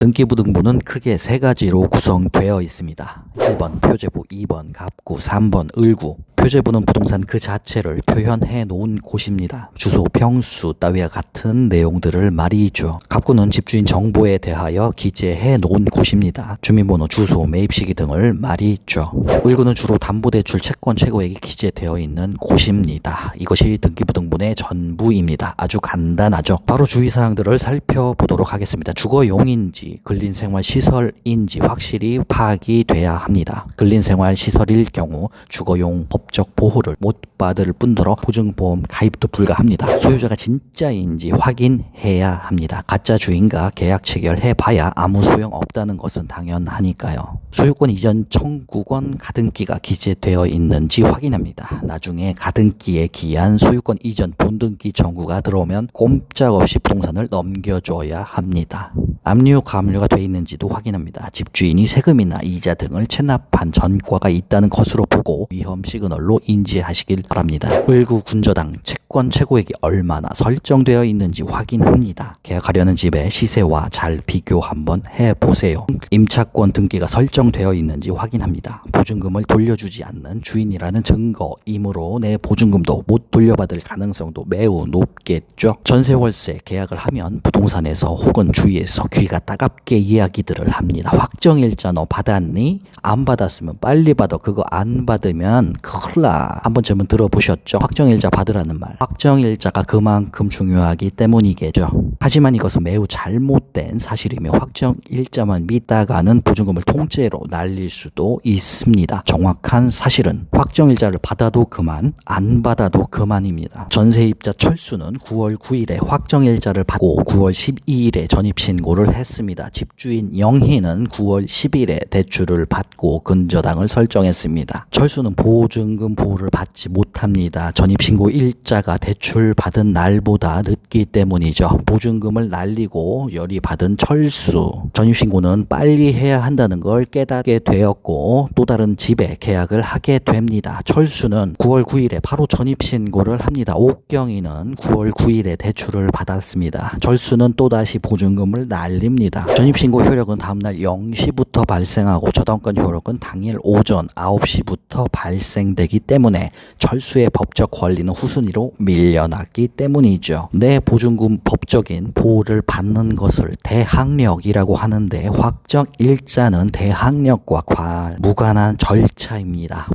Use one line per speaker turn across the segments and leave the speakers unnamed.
등기부등본은 크게 세 가지로 구성되어 있습니다. 1번 표제부, 2번 갑구, 3번 을구. 표제부는 부동산 그 자체를 표현해 놓은 곳입니다. 주소, 평수 따위와 같은 내용들을 말이죠. 갑구는 집주인 정보에 대하여 기재해 놓은 곳입니다. 주민번호, 주소, 매입시기 등을 말이죠. 을구는 주로 담보대출 채권 최고액이 기재되어 있는 곳입니다. 이것이 등기부등본의 전부입니다. 아주 간단하죠. 바로 주의사항들을 살펴보도록 하겠습니다. 주거용인지 근린생활시설인지 확실히 파악이 돼야 합니다. 근린생활시설일 경우 주거용 법적 보호를 못 받을 뿐더러 보증보험 가입도 불가합니다. 소유자가 진짜인지 확인해야 합니다. 가짜 주인과 계약 체결해봐야 아무 소용없다는 것은 당연하니까요. 소유권 이전 청구권 가등기가 기재되어 있는지 확인합니다. 나중에 가등기에 기한 소유권 이전 본등기 청구가 들어오면 꼼짝없이 부동산을 넘겨줘야 합니다. 압류, 가압류가 돼 있는지도 확인합니다. 집주인이 세금이나 이자 등을 체납한 전과가 있다는 것으로 보고 위험 시그널로 인지하시길 바랍니다. 을구 군저당 채권 최고액이 얼마나 설정되어 있는지 확인합니다. 계약하려는 집의 시세와 잘 비교 한번 해보세요. 임차권 등기가 설정되어 있는지 확인합니다. 보증금을 돌려주지 않는 주인이라는 증거이므로 내 보증금도 못 돌려받을 가능성도 매우 높겠죠. 전세월세 계약을 하면 부동산에서 혹은 주위에서 귀가 따갑게 이야기들을 합니다. 확정일자 너 받았니? 안 받았으면 빨리 받아. 그거 안 받으면 큰일 나. 한 번쯤은 들어보셨죠? 확정일자 받으라는 말. 확정일자가 그만큼 중요하기 때문이겠죠. 하지만 이것은 매우 잘못된 사실이며 확정일자만 믿다가는 보증금을 통째로 날릴 수도 있습니다. 정확한 사실은 확정일자를 받아도 그만, 안 받아도 그만입니다. 전세입자 철수는 9월 9일에 확정일자를 받고 9월 12일에 전입신고를 했습니다. 집주인 영희는 9월 10일에 대출을 받고 근저당을 설정했습니다. 철수는 보증금 보호를 받지 못합니다. 전입신고 일자가 대출 받은 날보다 늦기 때문이죠. 보증금을 날리고 열이 받은 철수. 전입신고는 빨리 해야 한다는 걸 깨닫게 되었고 또 다른 집에 계약을 하게 됩니다. 철수는 9월 9일에 바로 전입신고를 합니다. 옥경이는 9월 9일에 대출을 받았습니다. 철수는 또다시 보증금을 날립니다. 전입신고 효력은 다음날 0시부터 발생하고 저당권 효력은 당일 오전 9시부터 발생되기 때문에 철수의 법적 권리는 후순위로 밀려났기 때문이죠. 내 보증금 법적인 보호를 받는 것을 대항력이라고 하는데 확정일자는 대항력과 무관한 절차입니다.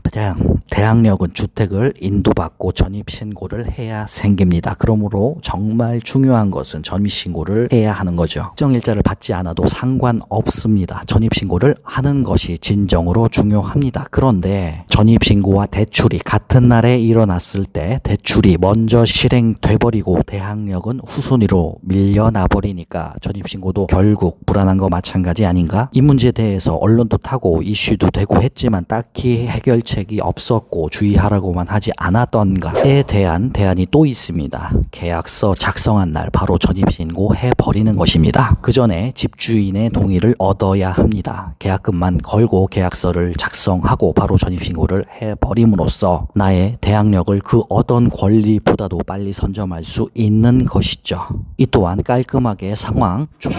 대항력은 주택을 인도받고 전입신고를 해야 생깁니다. 그러므로 정말 중요한 것은 전입신고를 해야 하는 거죠. 확정일자를 받지 않아도 상관없습니다. 전입신고를 하는 것이 진정으로 중요합니다. 그런데 전입신고와 대출이 같은 날에 일어났을 때 대출이 먼저 실행돼 버리고 대항력은 후순위로 밀려나 버리니까 전입신고도 결국 불안한 거 마찬가지 아닌가? 이 문제에 대해서 언론도 타고 이슈도 되고 했지만 딱히 해결책이 없었고 주의하라고만 하지 않았던가에 대한 대안이 또 있습니다. 계약서 작성한 날 바로 전입신고 해버리는 것입니다. 그 전에 집주인의 동의를 얻어야 합니다. 계약금만 걸고 계약서를 작성하고 바로 전입신고를 해버림으로써 나의 대항력을 그 어떤 권리보다도 빨리 선점할 수 있는 것이죠. 이 또한 깔끔하게 상황 종료.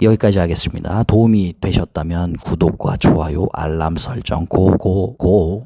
여기까지 하겠습니다. 도움이 되셨다면 구독과 좋아요, 알람 설정 고고고.